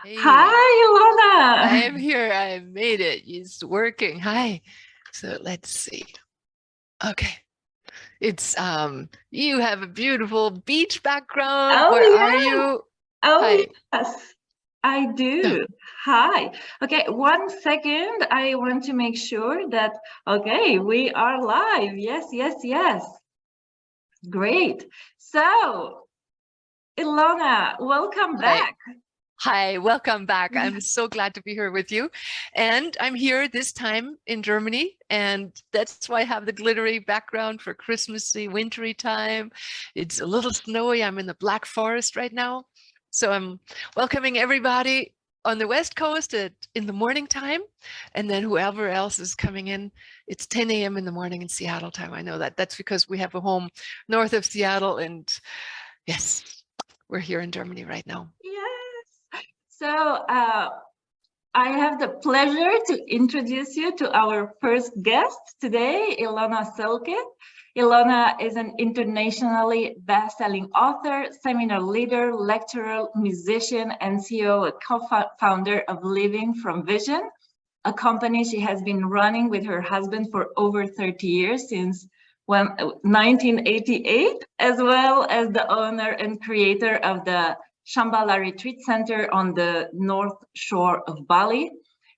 Hey, Hi, I Ilona. am here. I made it. It's working. Hi. So let's see. Okay. It's you have a beautiful beach background. Oh, Where are yeah. you? Oh, Hi. yes, I No. do. Hi. Okay, 1 second. I want to make sure that, okay, we are live. Yes, yes, yes. Great. So, Ilona, welcome Hi. back. Hi, welcome back. I'm so glad to be here with you. And I'm here this time in Germany, and that's why I have the glittery background for Christmassy, wintry time. It's a little snowy. I'm in the Black Forest right now. So I'm welcoming everybody on the West Coast in the morning time. And then whoever else is coming in, it's 10 a.m. in the morning in Seattle time. I know that. That's because we have a home north of Seattle. And yes, we're here in Germany right now. Yes. So, I have the pleasure to introduce you to our first guest today, Ilona Selke. Ilona is an internationally best-selling author, seminar leader, lecturer, musician, and CEO and co-founder of Living from Vision, a company she has been running with her husband for over 30 years, since 1988, as well as the owner and creator of the Shambhala Retreat Center on the North Shore of Bali.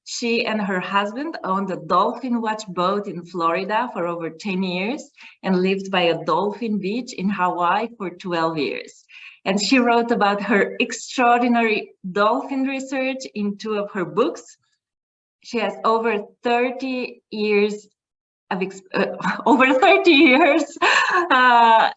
She and her husband owned a dolphin watch boat in Florida for over 10 years and lived by a dolphin beach in Hawaii for 12 years. And she wrote about her extraordinary dolphin research in two of her books. She has over 30 years of over 30 years.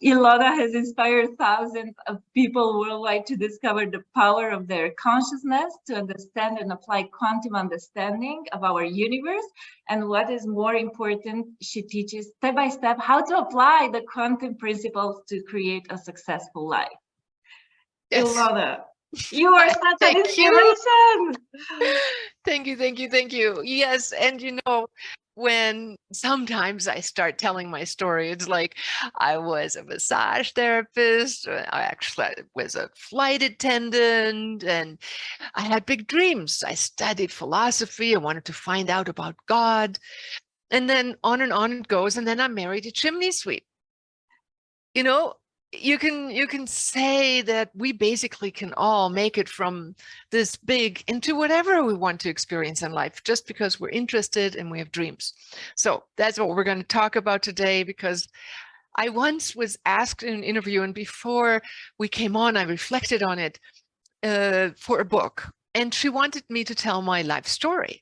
Ilona has inspired thousands of people worldwide to discover the power of their consciousness, to understand and apply quantum understanding of our universe. And what is more important, she teaches step by step how to apply the quantum principles to create a successful life. Yes. Ilona, you are such an Thank you. inspiration. Thank you. Thank you. Thank you. Yes. And when sometimes I start telling my story, it's like I was a massage therapist. I actually was a flight attendant, and I had big dreams. I studied philosophy. I wanted to find out about God. And then on and on it goes. And then I married a chimney sweep. You know, you can say that we basically can all make it from this big into whatever we want to experience in life, just because we're interested and we have dreams. So that's what we're going to talk about today, because I once was asked in an interview, and before we came on, I reflected on it for a book, and she wanted me to tell my life story.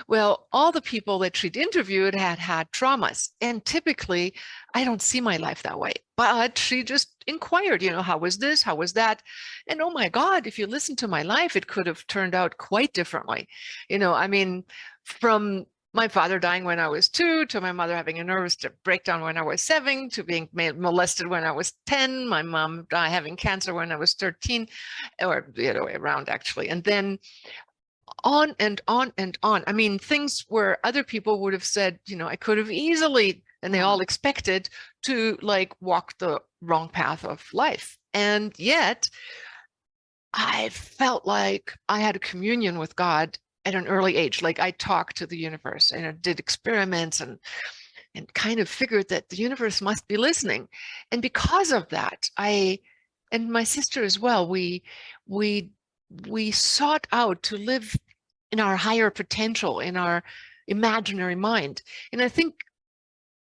Well, all the people that she'd interviewed had traumas, and typically I don't see my life that way. But she just inquired, how was this? How was that? And oh my God, if you listen to my life, it could have turned out quite differently. I mean, from my father dying when I was 2, to my mother having a nervous breakdown when I was 7, to being molested when I was 10, my mom having cancer when I was 13, or the other way around, actually. And then on and on and on. I mean, things where other people would have said, I could have easily, and they all expected to walk the wrong path of life. And yet I felt like I had a communion with God at an early age. Like I talked to the universe and I did experiments and kind of figured that the universe must be listening. And because of that, I and my sister as well, we we sought out to live in our higher potential, in our imaginary mind. And I think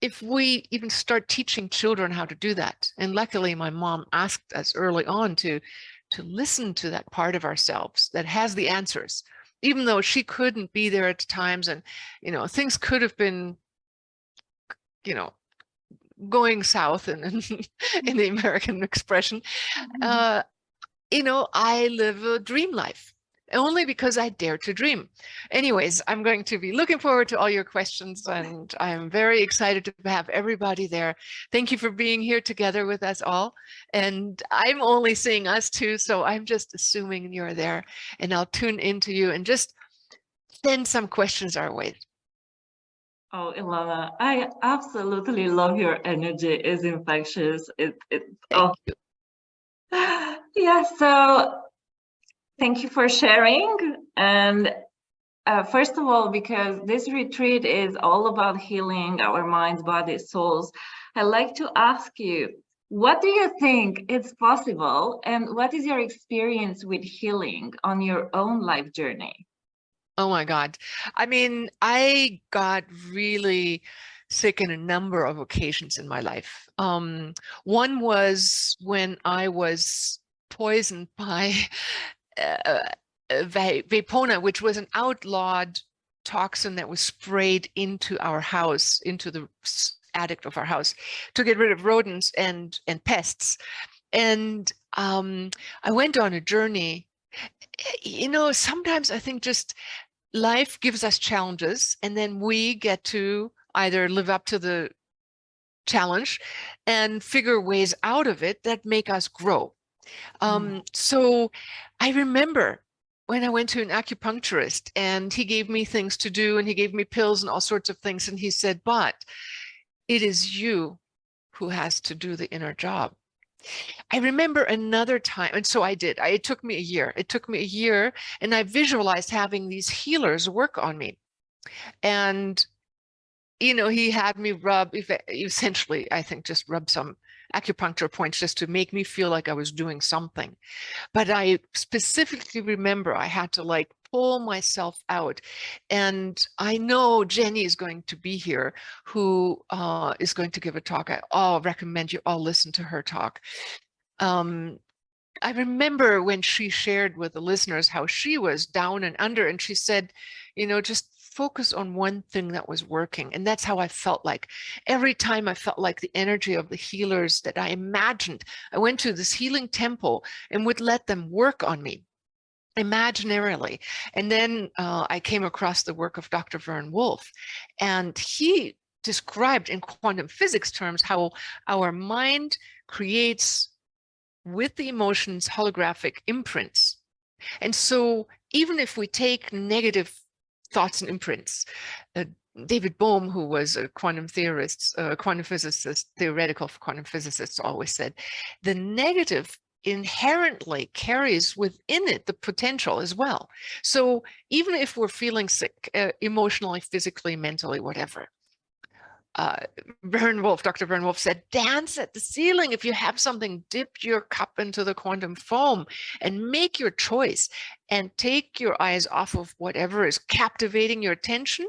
if we even start teaching children how to do that, and luckily my mom asked us early on to listen to that part of ourselves that has the answers, even though she couldn't be there at times, and things could have been you know going south in the American expression. uh I live a dream life only because I dare to dream. Anyways, I'm going to be looking forward to all your questions, and I'm very excited to have everybody there. Thank you for being here together with us all. And I'm only seeing us two, so I'm just assuming you're there, and I'll tune into you and just send some questions our way. Oh, Ilona, I absolutely love your energy. It's infectious. Thank you. Yeah, so Thank you for sharing. And first of all, because this retreat is all about healing our minds, bodies, souls, I'd like to ask you, what do you think is possible, and what is your experience with healing on your own life journey? Oh my God. I mean, I got really sick in a number of occasions in my life. One was when I was poisoned by uh, Vapona, which was an outlawed toxin that was sprayed into our house, into the attic of our house, to get rid of rodents and pests. And I went on a journey. You know, sometimes I think just life gives us challenges, and then we get to either live up to the challenge and figure ways out of it that make us grow. So I remember when I went to an acupuncturist and he gave me things to do and he gave me pills and all sorts of things. And he said, but it is you who has to do the inner job. I remember another time, and so I did. It took me a year. It took me a year, and I visualized having these healers work on me. And, you know, he had me rub, essentially, I think, just rub some acupuncture points just to make me feel like I was doing something. But I specifically remember I had to like pull myself out. And I know Jenny is going to be here, who is going to give a talk. I'll recommend you all listen to her talk. I remember when she shared with the listeners how she was down and under, and she said, you know, just focus on one thing that was working. And that's how I felt like. Every time I felt like the energy of the healers that I imagined, I went to this healing temple and would let them work on me imaginarily. And then I came across the work of Dr. Vern Wolf, and he described in quantum physics terms how our mind creates with the emotions holographic imprints. And so even if we take negative thoughts and imprints, David Bohm, who was a quantum theorist, quantum physicist, theoretical quantum physicist, always said, the negative inherently carries within it the potential as well. So even if we're feeling sick, emotionally, physically, mentally, whatever, Dr. Vern Wolf said, dance at the ceiling. If you have something, dip your cup into the quantum foam and make your choice and take your eyes off of whatever is captivating your attention.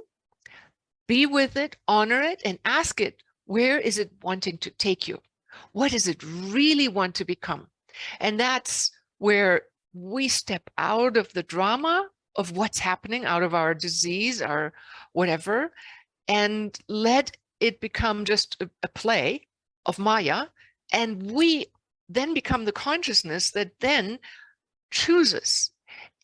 Be with it, honor it, and ask it, where is it wanting to take you? What does it really want to become? And that's where we step out of the drama of what's happening, out of our disease or whatever, and let it become just a play of Maya. And we then become the consciousness that then chooses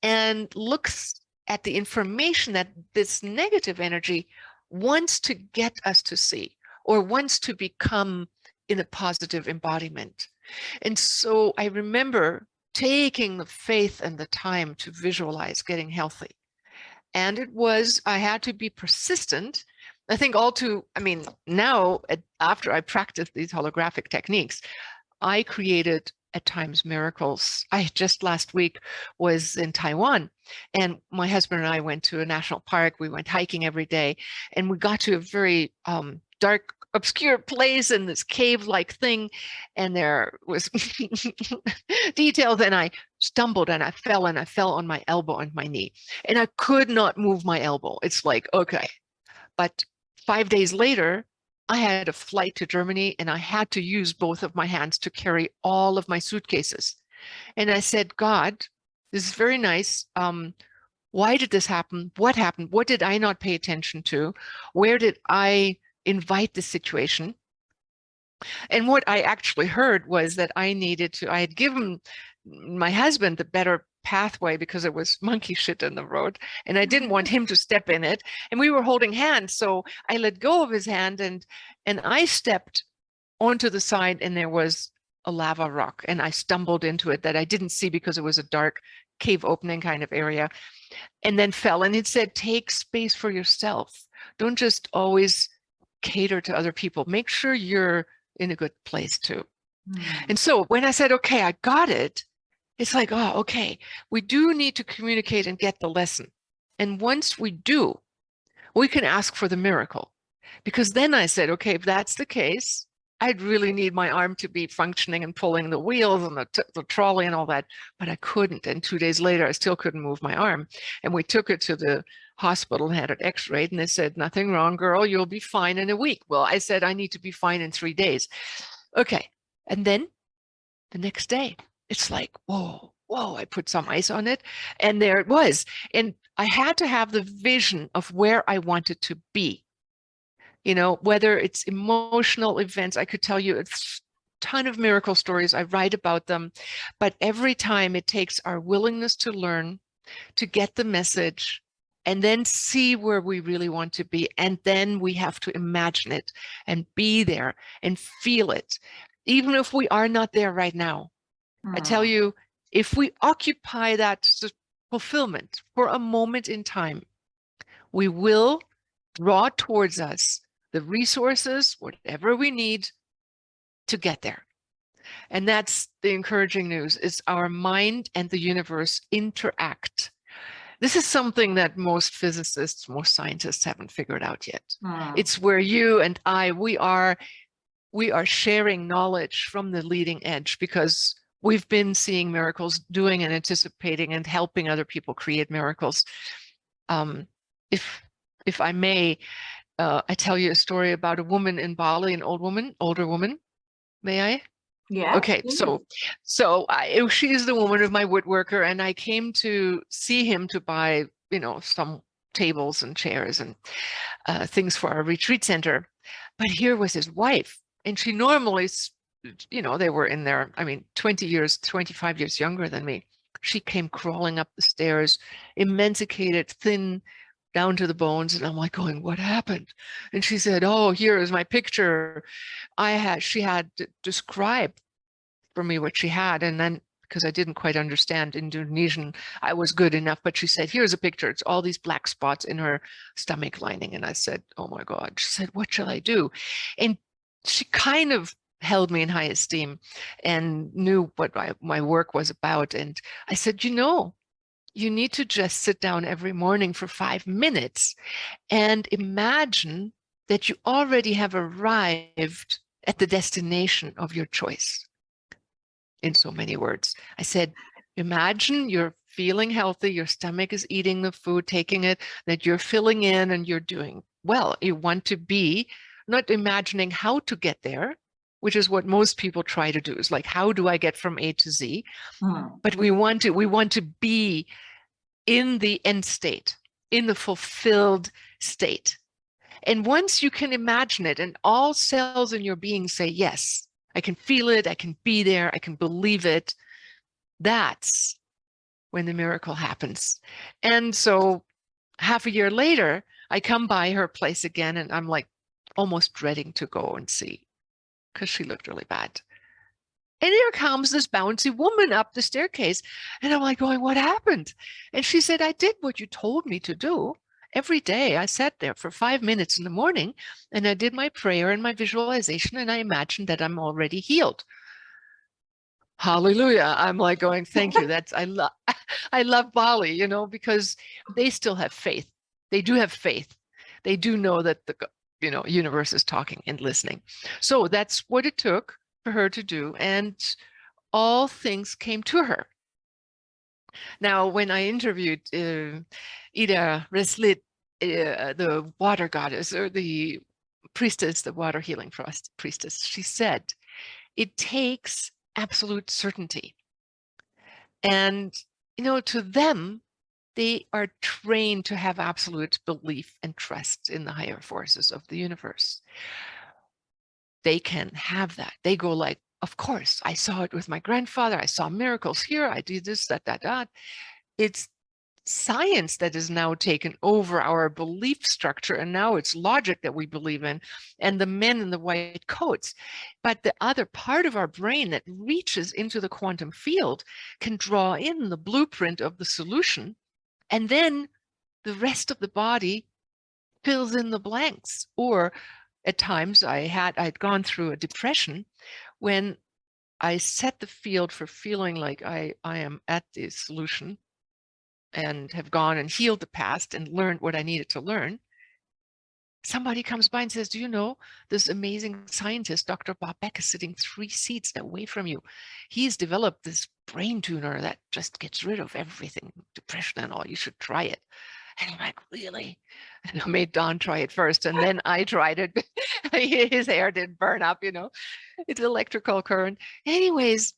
and looks at the information that this negative energy wants to get us to see or wants to become in a positive embodiment. And so I remember taking the faith and the time to visualize getting healthy. And it was, I had to be persistent. I think now after I practiced these holographic techniques, I created at times miracles. I just last week was in Taiwan, and my husband and I went to a national park. We went hiking every day, and we got to a very dark, obscure place in this cave-like thing, and there was details, and I stumbled and I fell on my elbow and my knee, and I could not move my elbow. It's like, okay. But 5 days later, I had a flight to Germany and I had to use both of my hands to carry all of my suitcases. And I said, God, this is very nice. Why did this happen? What happened? What did I not pay attention to? Where did I invite the situation? And what I actually heard was that I had given my husband the better pathway because it was monkey shit in the road and I didn't want him to step in it. And we were holding hands. So I let go of his hand and I stepped onto the side and there was a lava rock and I stumbled into it that I didn't see because it was a dark cave opening kind of area and then fell. And it said, take space for yourself. Don't just always cater to other people. Make sure you're in a good place too. And so when I said, okay, I got it, it's like, oh, okay, we do need to communicate and get the lesson. And once we do, we can ask for the miracle. Because then I said, okay, if that's the case, I'd really need my arm to be functioning and pulling the wheels and the trolley and all that, but I couldn't. And 2 days later, I still couldn't move my arm. And we took it to the hospital and had it x-rayed, and they said, nothing wrong, girl, you'll be fine in a week. Well, I said, I need to be fine in 3 days. Okay. And then the next day, it's like, whoa, whoa, I put some ice on it, and there it was. And I had to have the vision of where I wanted to be. You know, whether it's emotional events, I could tell you a ton of miracle stories. I write about them, but every time it takes our willingness to learn, to get the message, and then see where we really want to be. And then we have to imagine it and be there and feel it, even if we are not there right now. I tell you, if we occupy that fulfillment for a moment in time, we will draw towards us the resources, whatever we need to get there. And that's the encouraging news, is our mind and the universe interact. This is something that most physicists, most scientists haven't figured out yet. It's where you and I, we are sharing knowledge from the leading edge, because we've been seeing miracles, doing and anticipating and helping other people create miracles. If I may, I tell you a story about a woman in Bali, an older woman. May I? Yeah. Okay, so she is the woman of my woodworker, and I came to see him to buy, some tables and chairs and things for our retreat center. But here was his wife, and she normally, they were in their, 20 years, 25 years younger than me. She came crawling up the stairs, emaciated, thin, down to the bones. And I'm like going, what happened? And she said, oh, here is my picture. She had described for me what she had. And then, because I didn't quite understand Indonesian, I was good enough. But she said, here's a picture. It's all these black spots in her stomach lining. And I said, oh my God. She said, what shall I do? And she kind of held me in high esteem and knew what my work was about. And I said, you need to just sit down every morning for 5 minutes and imagine that you already have arrived at the destination of your choice. In so many words, I said, imagine you're feeling healthy, your stomach is eating the food, taking it, that you're filling in and you're doing well. You want to be not imagining how to get there, which is what most people try to do, is like, how do I get from A to Z? But we want to be in the end state, in the fulfilled state. And once you can imagine it, and all cells in your being say, yes, I can feel it, I can be there, I can believe it, that's when the miracle happens. And so half a year later, I come by her place again, and I'm like almost dreading to go and see, because she looked really bad. And here comes this bouncy woman up the staircase. And I'm like going, what happened? And she said, I did what you told me to do. Every day I sat there for 5 minutes in the morning, and I did my prayer and my visualization, and I imagined that I'm already healed. Hallelujah. I'm like going, thank you. I love Bali, because they still have faith. They do have faith. They do know that the universe is talking and listening. So that's what it took for her to do, and all things came to her. Now, when I interviewed Ida Reslit, the water goddess, or the priestess, the water healing priestess, she said, it takes absolute certainty. And, to them, they are trained to have absolute belief and trust in the higher forces of the universe. They can have that. They go like, of course, I saw it with my grandfather. I saw miracles here. I did this, that. It's science that has now taken over our belief structure, and now it's logic that we believe in, and the men in the white coats. But the other part of our brain that reaches into the quantum field can draw in the blueprint of the solution, and then the rest of the body fills in the blanks. Or at times I'd gone through a depression when I set the field for feeling like I am at the solution and have gone and healed the past and learned what I needed to learn, somebody comes by and says, do you know this amazing scientist, Dr. Bob Beck, is sitting 3 seats away from you. He's developed this brain tuner that just gets rid of everything, depression and all. You should try it. And I'm like, really? And I made Don try it first, and then I tried it. His hair didn't burn up, it's electrical current. Anyways,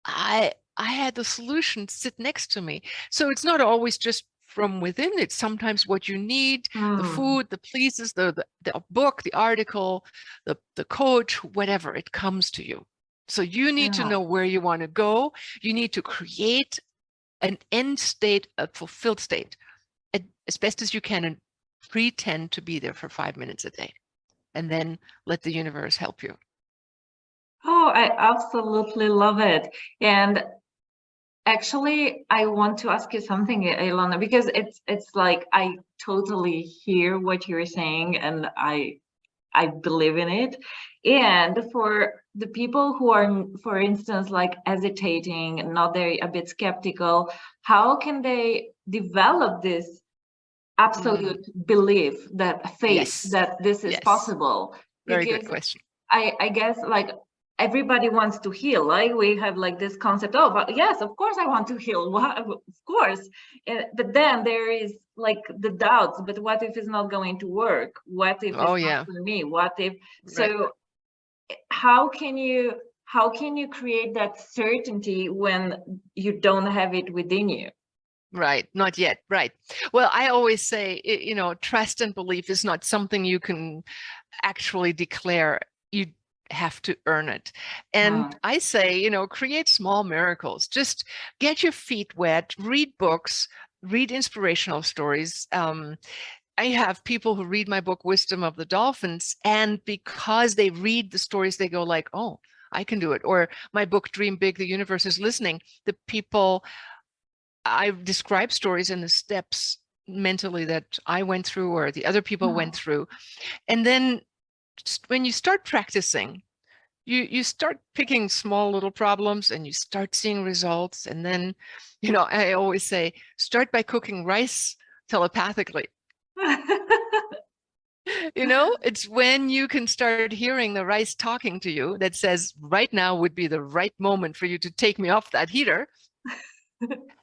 I had the solution sit next to me. So it's not always just from within. It's sometimes what you need, the food, the places, the book, the article, the coach, whatever, it comes to you. So you need to know where you want to go. You need to create an end state, a fulfilled state, as best as you can, and pretend to be there for 5 minutes a day. And then let the universe help you. Oh, I absolutely love it. And actually, I want to ask you something, Ilona, because it's like I totally hear what you're saying, and I believe in it. And for the people who are, for instance, like hesitating, not very, a bit skeptical, how can they develop this absolute belief, that faith Yes. that this is Yes. possible? Very good Because question. I guess like everybody wants to heal. Like we have like this concept, oh, but yes, of course I want to heal. Of course. But then there is like the doubts, but what if it's not going to work? What if it's not for me? What if, Right. so how can you create that certainty when you don't have it within you? Right. Not yet. Right. Well, I always say, trust and belief is not something you can actually declare. You have to earn it. And I say, create small miracles. Just get your feet wet, read books, read inspirational stories. I have people who read my book, Wisdom of the Dolphins, and because they read the stories, they go like, oh, I can do it. Or my book, Dream Big, the Universe is Listening. The people, I describe stories in the steps mentally that I went through or the other people went through. And then when you start practicing, you start picking small little problems and you start seeing results. And then, I always say, start by cooking rice telepathically. It's when you can start hearing the rice talking to you that says, right now would be the right moment for you to take me off that heater.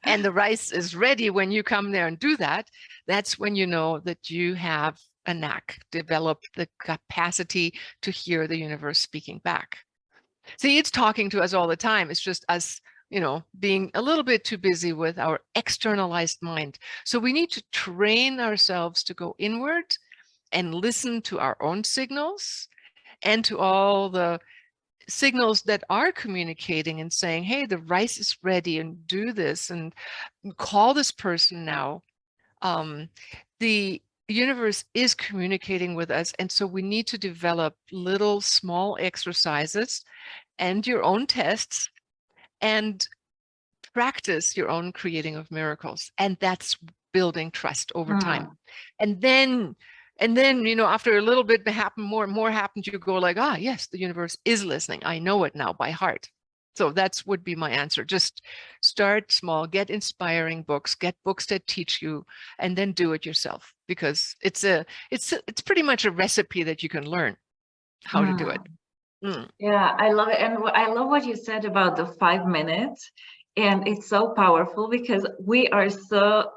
And the rice is ready when you come there and do that. That's when you know that you have a knack, develop the capacity to hear the universe speaking back. See, it's talking to us all the time. It's just us, being a little bit too busy with our externalized mind. So we need to train ourselves to go inward and listen to our own signals and to all the signals that are communicating and saying, hey, the rice is ready and do this and call this person now. The universe is communicating with us. And so we need to develop little small exercises and your own tests and practice your own creating of miracles. And that's building trust over time. And then, after a little bit happened, more and more happened, you go like, yes, the universe is listening. I know it now by heart. So that's would be my answer. Just start small, get inspiring books, get books that teach you, and then do it yourself, because it's pretty much a recipe that you can learn how to do it. Yeah, I love it. And I love what you said about the 5 minutes. And it's so powerful because we are so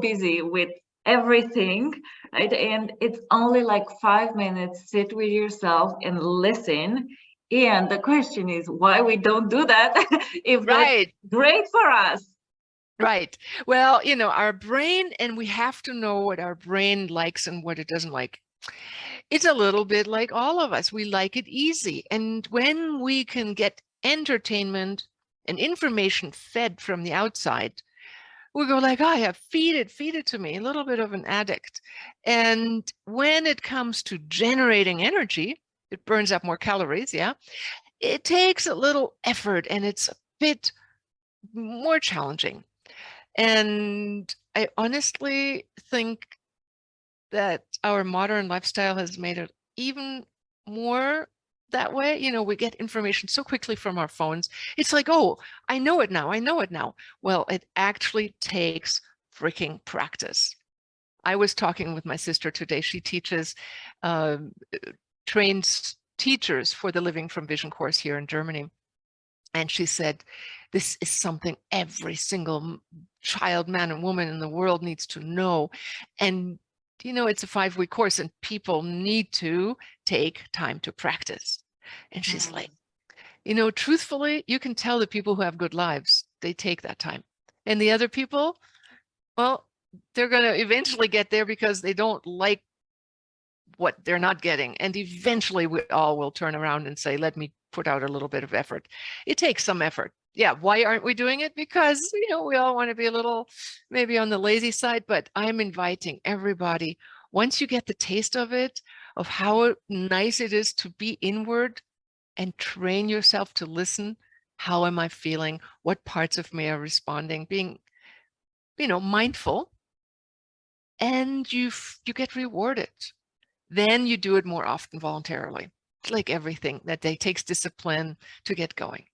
busy with everything, right? And it's only like 5 minutes, sit with yourself and listen. And the question is why we don't do that if that's great for us. Right. Well, our brain, and we have to know what our brain likes and what it doesn't like. It's a little bit like all of us. We like it easy. And when we can get entertainment and information fed from the outside, we go like, yeah, feed it to me, a little bit of an addict. And when it comes to generating energy, it burns up more calories, yeah. It takes a little effort and it's a bit more challenging. And I honestly think that our modern lifestyle has made it even more that way. You know, we get information so quickly from our phones. It's like, oh, I know it now. I know it now. Well, it actually takes freaking practice. I was talking with my sister today. She teaches, trains teachers for the Living from Vision course here in Germany. And she said, this is something every single child, man and woman in the world needs to know. And, you know, it's a 5-week course and people need to take time to practice. And she's like, you know, truthfully, you can tell the people who have good lives, they take that time. And the other people, well, they're going to eventually get there because they don't like what they're not getting. And eventually we all will turn around and say, let me put out a little bit of effort. It takes some effort. Yeah. Why aren't we doing it? Because, you know, we all want to be a little maybe on the lazy side, but I'm inviting everybody, once you get the taste of it, of how nice it is to be inward and train yourself to listen. How am I feeling? What parts of me are responding? Being, you know, mindful, and you get rewarded. Then you do it more often voluntarily. It's like everything that takes discipline to get going.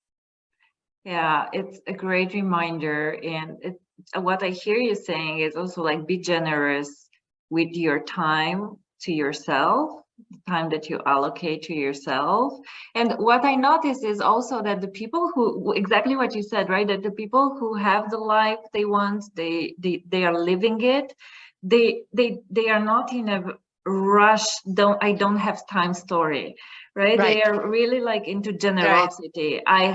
Yeah, it's a great reminder. And what I hear you saying is also like be generous with your time to yourself, the time that you allocate to yourself. And what I notice is also that the people who, exactly what you said, right? That the people who have the life they want, they are living it. They are not in a rush. I don't have time story, right? They Right. are really like into Right. generosity. I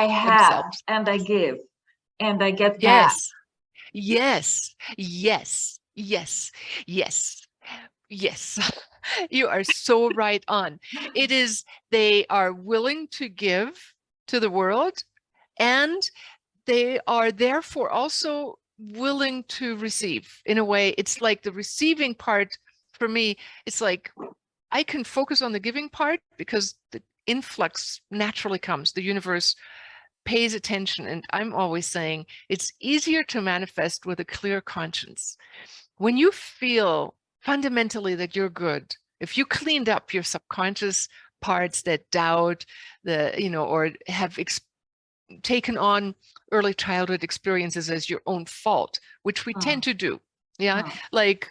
have Themselves. and I give and I get back. Yes. Yes. Yes. Yes. Yes. Yes. You are so right on. It is, they are willing to give to the world, and they are therefore also willing to receive. In a way, it's like the receiving part for me, it's like I can focus on the giving part because the influx naturally comes. The universe pays attention. And I'm always saying it's easier to manifest with a clear conscience. When you feel fundamentally that you're good, if you cleaned up your subconscious parts that doubt, the, you know, or have taken on early childhood experiences as your own fault, which we tend to do. Yeah, like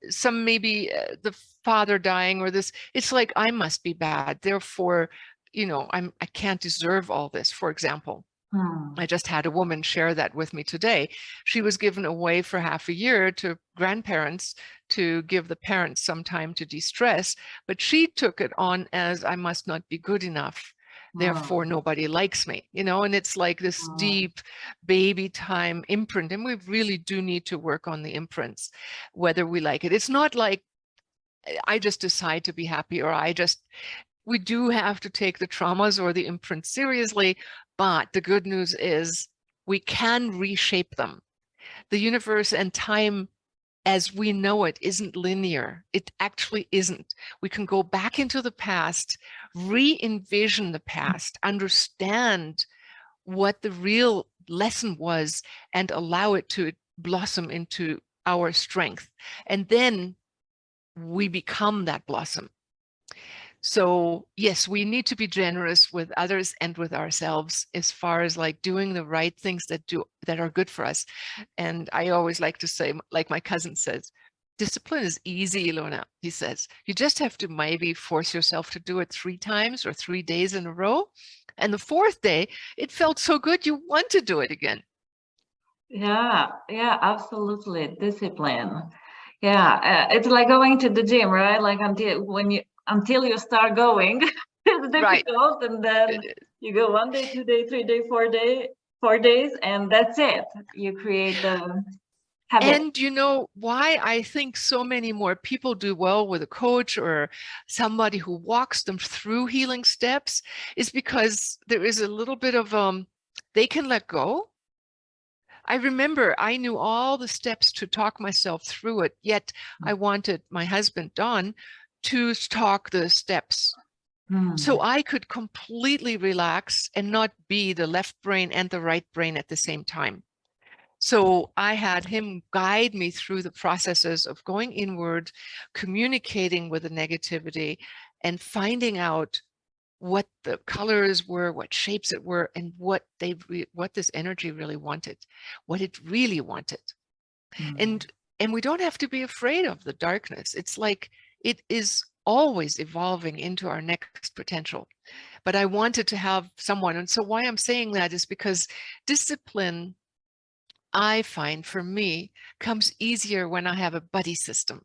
some maybe the father dying or this, it's like I must be bad, therefore, you know, I can't deserve all this, for example. I just had a woman share that with me today. She was given away for half a year to grandparents to give the parents some time to de-stress, but she took it on as I must not be good enough. Therefore, nobody likes me, you know, and it's like this deep baby time imprint. And we really do need to work on the imprints, whether we like it. It's not like I just decide to be happy, or we do have to take the traumas or the imprints seriously, but the good news is we can reshape them. The universe and time as we know it isn't linear. It actually isn't. We can go back into the past, re-envision the past, understand what the real lesson was, and allow it to blossom into our strength. And then we become that blossom. So yes, we need to be generous with others and with ourselves as far as like doing the right things that are good for us. And I always like to say, like my cousin says, discipline is easy, Ilona. He says, you just have to maybe force yourself to do it 3 times or 3 days in a row. And the 4th day, it felt so good, you want to do it again. Yeah, absolutely. Discipline. Yeah, it's like going to the gym, right? Like until you start going, it's Right. difficult, and then you go 1 day, 2 day, 3 day, 4 days, and that's it. You create the habit. And you know why I think so many more people do well with a coach or somebody who walks them through healing steps is because there is a little bit of they can let go. I remember I knew all the steps to talk myself through it, yet I wanted my husband Don to talk the steps so I could completely relax and not be the left brain and the right brain at the same time. So I had him guide me through the processes of going inward, communicating with the negativity, and finding out what the colors were, what shapes it were, and what what this energy really wanted, what it really wanted. Mm. And we don't have to be afraid of the darkness. It's like it is always evolving into our next potential. But I wanted to have someone, and so why I'm saying that is because discipline, I find for me, comes easier when I have a buddy system.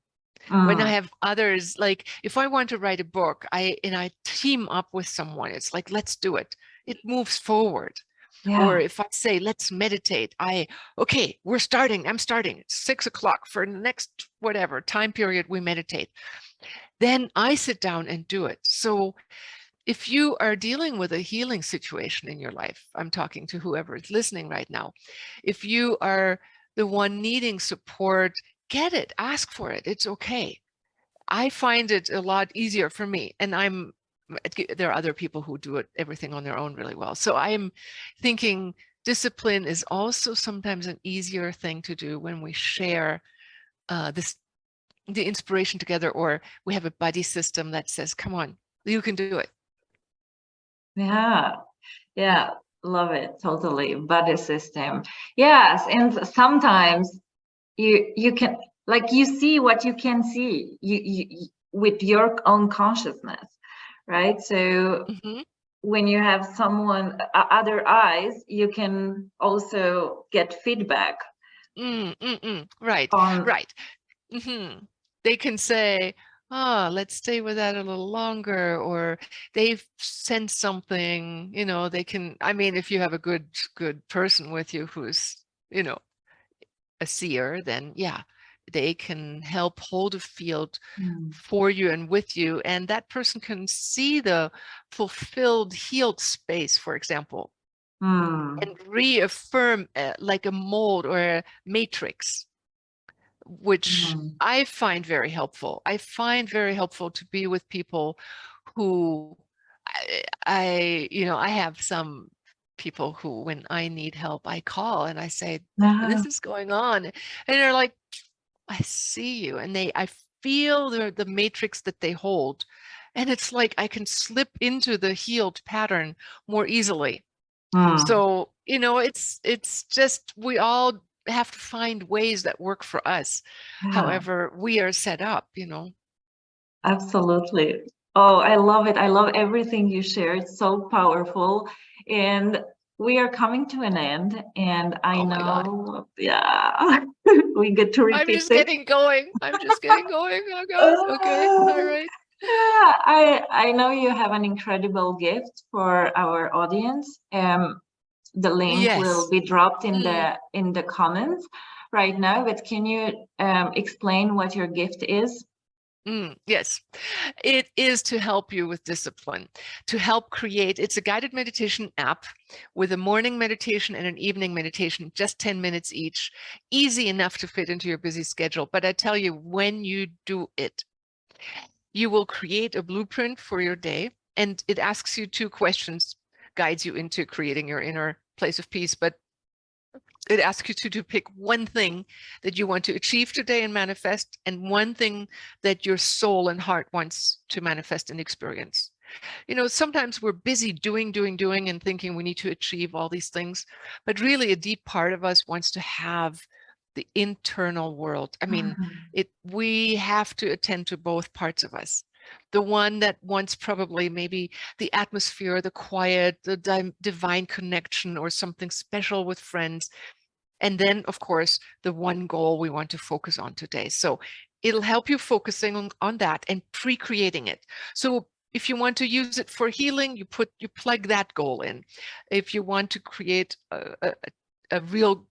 When I Mm. have others, like if I want to write a book, I team up with someone. It's like, let's do it. It moves forward. Or Yeah. if I say, let's meditate, okay, we're starting. I'm starting. It's 6 o'clock for the next whatever time period we meditate. Then I sit down and do it. So if you are dealing with a healing situation in your life, I'm talking to whoever is listening right now. If you are the one needing support, get it, ask for it. It's okay. I find it a lot easier for me, and there are other people who do it everything on their own really well. So I'm thinking discipline is also sometimes an easier thing to do when we share the inspiration together, or we have a buddy system that says, come on, you can do it. Yeah. Yeah. Love it. Totally. Buddy system. Yes. And sometimes you can, like, you see what you can see with your own consciousness, right? So Mm-hmm. when you have someone other eyes, you can also get feedback Right, on. right. Mm-hmm. They can say, let's stay with that a little longer, or they've sensed something, they can, I mean, if you have a good person with you who's, a seer, then yeah, they can help hold a field Mm. for you and with you, and that person can see the fulfilled, healed space, for example, Mm. and reaffirm like a mold or a matrix, which Mm. I find very helpful. I find very helpful to be with people who I have some people who, when I need help, I call and I say, Yeah. this is going on. And they're like, I see you. And I feel the matrix that they hold. And it's like I can slip into the healed pattern more easily. Mm. So, it's just we all have to find ways that work for us, Yeah. however we are set up. Absolutely. Oh, I love it. I love everything you shared. So powerful. And we are coming to an end. And I Oh my God. know, yeah, we get to I'm repeat just this. getting going. I'm just getting going. Oh God. Okay. All Uh, right. yeah, I know you have an incredible gift for our audience. The link will Yes. be dropped in Mm. the comments right now. But can you explain what your gift is? Yes, it is to help you with discipline, to help create. It's a guided meditation app with a morning meditation and an evening meditation, just 10 minutes each, easy enough to fit into your busy schedule. But I tell you, when you do it, you will create a blueprint for your day, and it asks you 2 questions, guides you into creating your inner place of peace. But it asks you to pick one thing that you want to achieve today and manifest, and one thing that your soul and heart wants to manifest and experience. Sometimes we're busy doing, and thinking we need to achieve all these things, but really a deep part of us wants to have the internal world. I mean, Mhm. we have to attend to both parts of us. The one that wants probably maybe the atmosphere, the quiet, the divine connection, or something special with friends. And then, of course, the one goal we want to focus on today. So it'll help you focusing on that and pre-creating it. So if you want to use it for healing, you plug that goal in. If you want to create a real,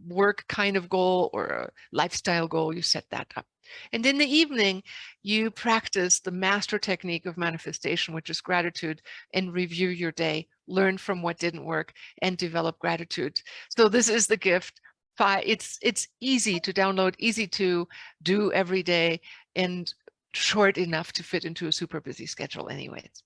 work kind of goal or a lifestyle goal, you set that up. And in the evening, you practice the master technique of manifestation, which is gratitude, and review your day, learn from what didn't work, and develop gratitude. So this is the gift. It's easy to download, easy to do every day, and short enough to fit into a super busy schedule anyways.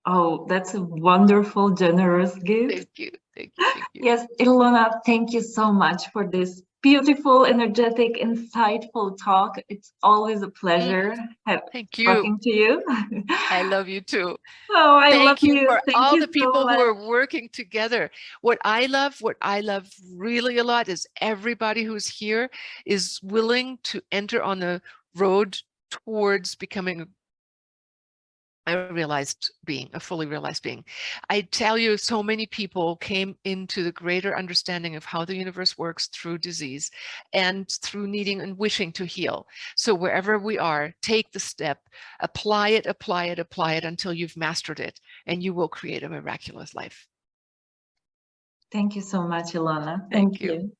Oh, that's a wonderful, generous gift. Thank you. Thank you. Thank you. Yes, Ilona, thank you so much for this beautiful, energetic, insightful talk. It's always a pleasure Thank you. talking to you. I love you too. Oh, I love Thank you you. for Thank all you the so people who much. are working together. What I love really a lot is everybody who's here is willing to enter on the road towards becoming a fully realized being. I tell you, so many people came into the greater understanding of how the universe works through disease and through needing and wishing to heal. So wherever we are, take the step, apply it until you've mastered it, and you will create a miraculous life. Thank you so much, Ilona. Thank you.